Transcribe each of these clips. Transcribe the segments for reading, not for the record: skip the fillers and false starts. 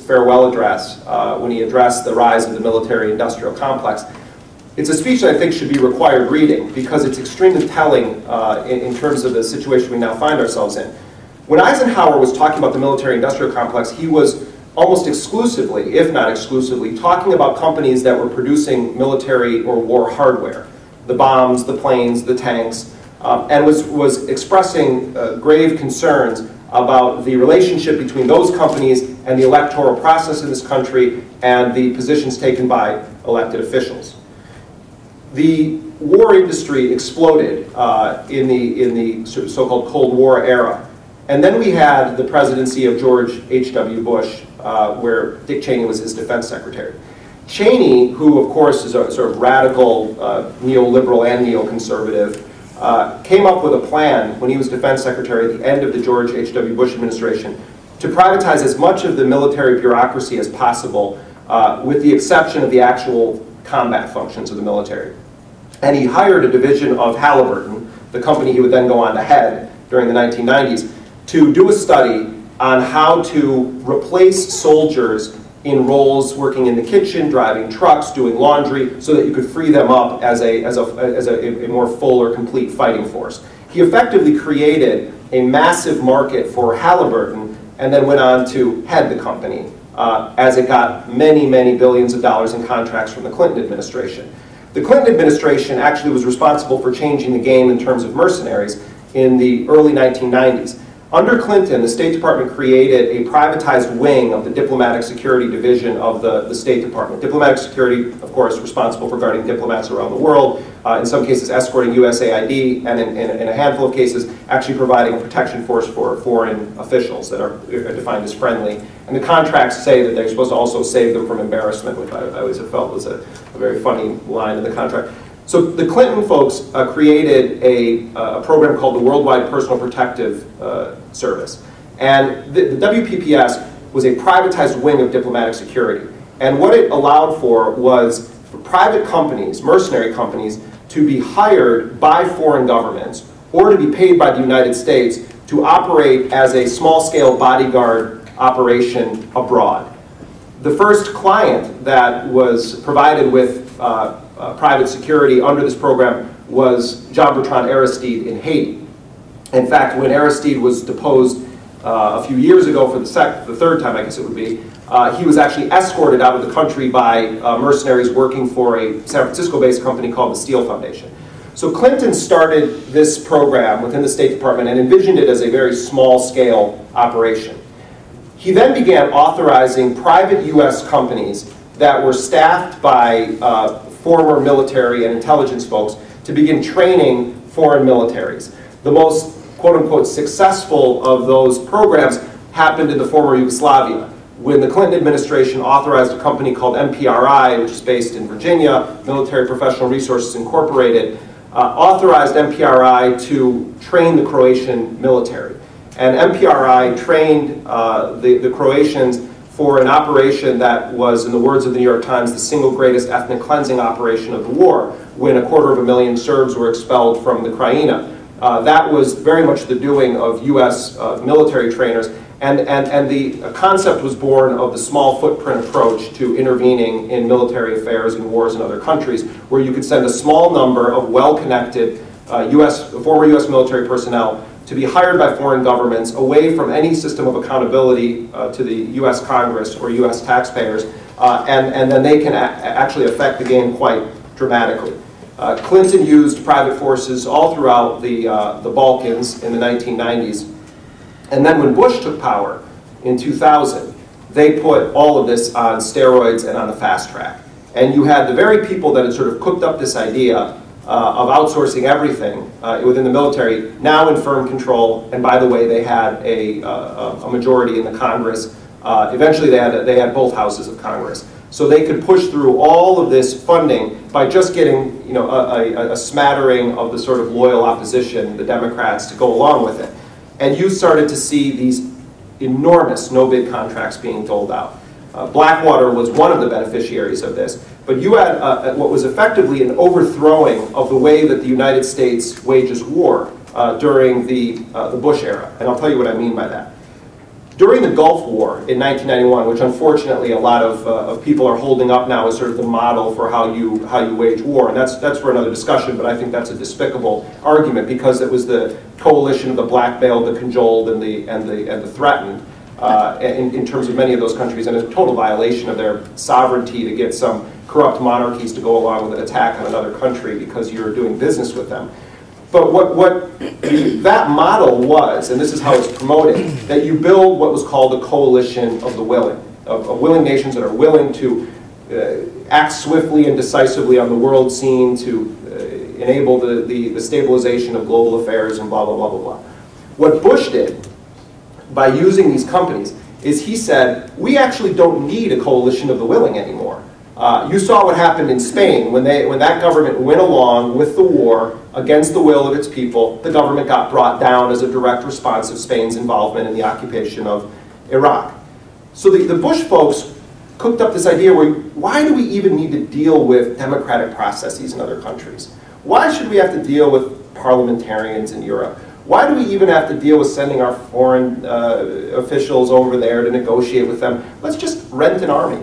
farewell address, when he addressed the rise of the military-industrial complex. It's a speech that I think should be required reading because it's extremely telling in terms of the situation we now find ourselves in. When Eisenhower was talking about the military-industrial complex, he was almost exclusively, if not exclusively, talking about companies that were producing military or war hardware, the bombs, the planes, the tanks, and was expressing grave concerns about the relationship between those companies and the electoral process in this country and the positions taken by elected officials. The war industry exploded in the so-called Cold War era. And then we had the presidency of George H.W. Bush, where Dick Cheney was his defense secretary. Cheney, who of course is a sort of radical neoliberal and neoconservative, came up with a plan when he was defense secretary at the end of the George H.W. Bush administration to privatize as much of the military bureaucracy as possible, with the exception of the actual combat functions of the military. And he hired a division of Halliburton, the company he would then go on to head during the 1990s, to do a study on how to replace soldiers in roles working in the kitchen, driving trucks, doing laundry, so that you could free them up as a more full or complete fighting force. He effectively created a massive market for Halliburton and then went on to head the company as it got many, many billions of dollars in contracts from the Clinton administration. The Clinton administration actually was responsible for changing the game in terms of mercenaries in the early 1990s. Under Clinton, the State Department created a privatized wing of the Diplomatic Security Division of the State Department. Diplomatic security, of course, responsible for guarding diplomats around the world, in some cases escorting USAID, and in a handful of cases actually providing a protection force for foreign officials that are defined as friendly. And the contracts say that they're supposed to also save them from embarrassment, which I always have felt was a very funny line in the contract. So the Clinton folks created a program called the Worldwide Personal Protective Service. And the WPPS was a privatized wing of diplomatic security. And what it allowed for was for private companies, mercenary companies, to be hired by foreign governments or to be paid by the United States to operate as a small-scale bodyguard operation abroad. The first client that was provided with private security under this program was Jean-Bertrand Aristide in Haiti. In fact, when Aristide was deposed a few years ago for the third time, I guess it would be, he was actually escorted out of the country by mercenaries working for a San Francisco-based company called the Steele Foundation. So Clinton started this program within the State Department and envisioned it as a very small-scale operation. He then began authorizing private U.S. companies that were staffed by former military and intelligence folks to begin training foreign militaries. The most quote-unquote successful of those programs happened in the former Yugoslavia, when the Clinton administration authorized a company called MPRI, which is based in Virginia, Military Professional Resources Incorporated, authorized MPRI to train the Croatian military. And MPRI trained the Croatians for an operation that was, in the words of the New York Times, the single greatest ethnic cleansing operation of the war, when 250,000 Serbs were expelled from the Krajina. That was very much the doing of U.S. Military trainers, and the concept was born of the small footprint approach to intervening in military affairs in wars in other countries, where you could send a small number of well-connected former U.S. military personnel to be hired by foreign governments away from any system of accountability to the U.S. Congress or U.S. taxpayers, and then they can actually affect the game quite dramatically. Clinton used private forces all throughout the Balkans in the 1990s, and then when Bush took power in 2000, they put all of this on steroids and on a fast track. And you had the very people that had sort of cooked up this idea of outsourcing everything within the military, now in firm control, and by the way, they had a majority in the Congress. Eventually they had both houses of Congress. So they could push through all of this funding by just getting a smattering of the sort of loyal opposition, the Democrats, to go along with it. And you started to see these enormous no-bid contracts being doled out. Blackwater was one of the beneficiaries of this, but you had what was effectively an overthrowing of the way that the United States wages war during the Bush era, and I'll tell you what I mean by that. During the Gulf War in 1991, which unfortunately a lot of people are holding up now as sort of the model for how you wage war, and that's for another discussion, but I think that's a despicable argument because it was the coalition of the blackmailed, the cajoled, and the threatened in terms of many of those countries, and a total violation of their sovereignty to get some corrupt monarchies to go along with an attack on another country because you're doing business with them. But what that model was, and this is how it's promoted, that you build what was called a coalition of the willing, of willing nations that are willing to act swiftly and decisively on the world scene to enable the stabilization of global affairs and blah, blah, blah, blah, blah. What Bush did by using these companies is he said, we actually don't need a coalition of the willing anymore. You saw what happened in Spain when that government went along with the war against the will of its people. The government got brought down as a direct response of Spain's involvement in the occupation of Iraq. So the Bush folks cooked up this idea where why do we even need to deal with democratic processes in other countries? Why should we have to deal with parliamentarians in Europe? Why do we even have to deal with sending our foreign officials over there to negotiate with them? Let's just rent an army.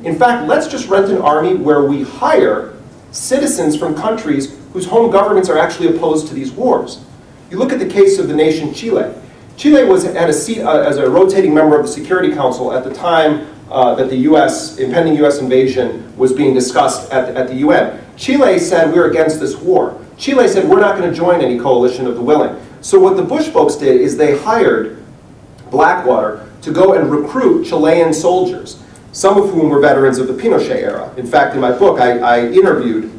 In fact, let's just rent an army where we hire citizens from countries whose home governments are actually opposed to these wars. You look at the case of the nation Chile. Chile had a seat as a rotating member of the Security Council at the time that the impending US invasion was being discussed at the UN. Chile said, we're against this war. Chile said, we're not going to join any coalition of the willing. So what the Bush folks did is they hired Blackwater to go and recruit Chilean soldiers, some of whom were veterans of the Pinochet era. In fact, in my book, I interviewed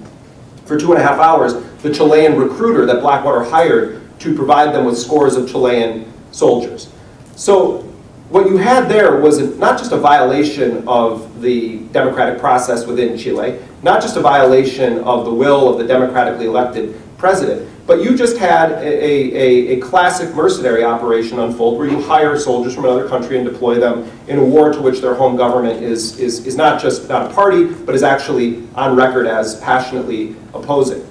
for 2.5 hours the Chilean recruiter that Blackwater hired to provide them with scores of Chilean soldiers. So what you had there was not just a violation of the democratic process within Chile, not just a violation of the will of the democratically elected president, but you just had a classic mercenary operation unfold where you hire soldiers from another country and deploy them in a war to which their home government is not just not a party, but is actually on record as passionately opposing.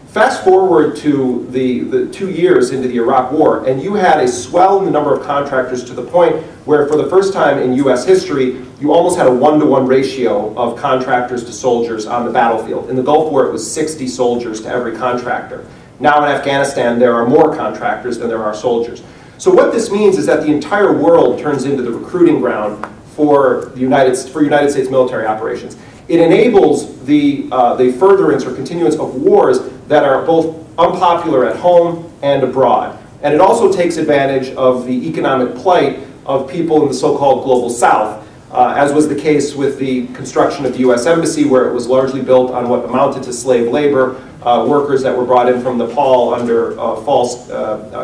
Fast forward to the 2 years into the Iraq War, and you had a swell in the number of contractors to the point where for the first time in US history, you almost had a 1-to-1 ratio of contractors to soldiers on the battlefield. In the Gulf War, it was 60 soldiers to every contractor. Now in Afghanistan, there are more contractors than there are soldiers. So what this means is that the entire world turns into the recruiting ground for United States military operations. It enables the furtherance or continuance of wars that are both unpopular at home and abroad. And it also takes advantage of the economic plight of people in the so-called global south, as was the case with the construction of the US Embassy, where it was largely built on what amounted to slave labor, workers that were brought in from Nepal under false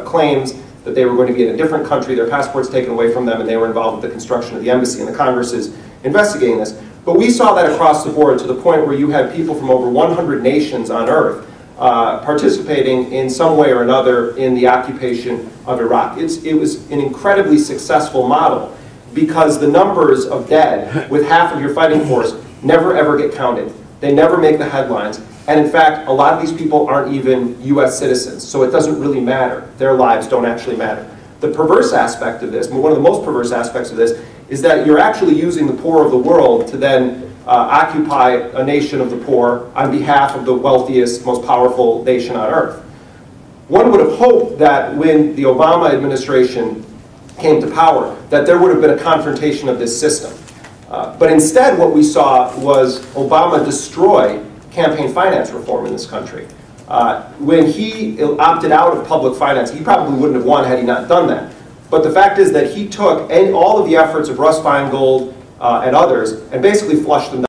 claims that they were going to be in a different country, their passports taken away from them, and they were involved with the construction of the embassy, and the Congress is investigating this. But we saw that across the board to the point where you had people from over 100 nations on earth participating in some way or another in the occupation of Iraq. It was an incredibly successful model because the numbers of dead with half of your fighting force never ever get counted. They never make the headlines. And in fact, a lot of these people aren't even US citizens, so it doesn't really matter. Their lives don't actually matter. The perverse aspect of this, one of the most perverse aspects of this, is that you're actually using the poor of the world to then occupy a nation of the poor on behalf of the wealthiest, most powerful nation on earth. One would have hoped that when the Obama administration came to power, that there would have been a confrontation of this system. But instead what we saw was Obama destroy campaign finance reform in this country. When he opted out of public finance, he probably wouldn't have won had he not done that. But the fact is that he took all of the efforts of Russ Feingold and others and basically flushed them down.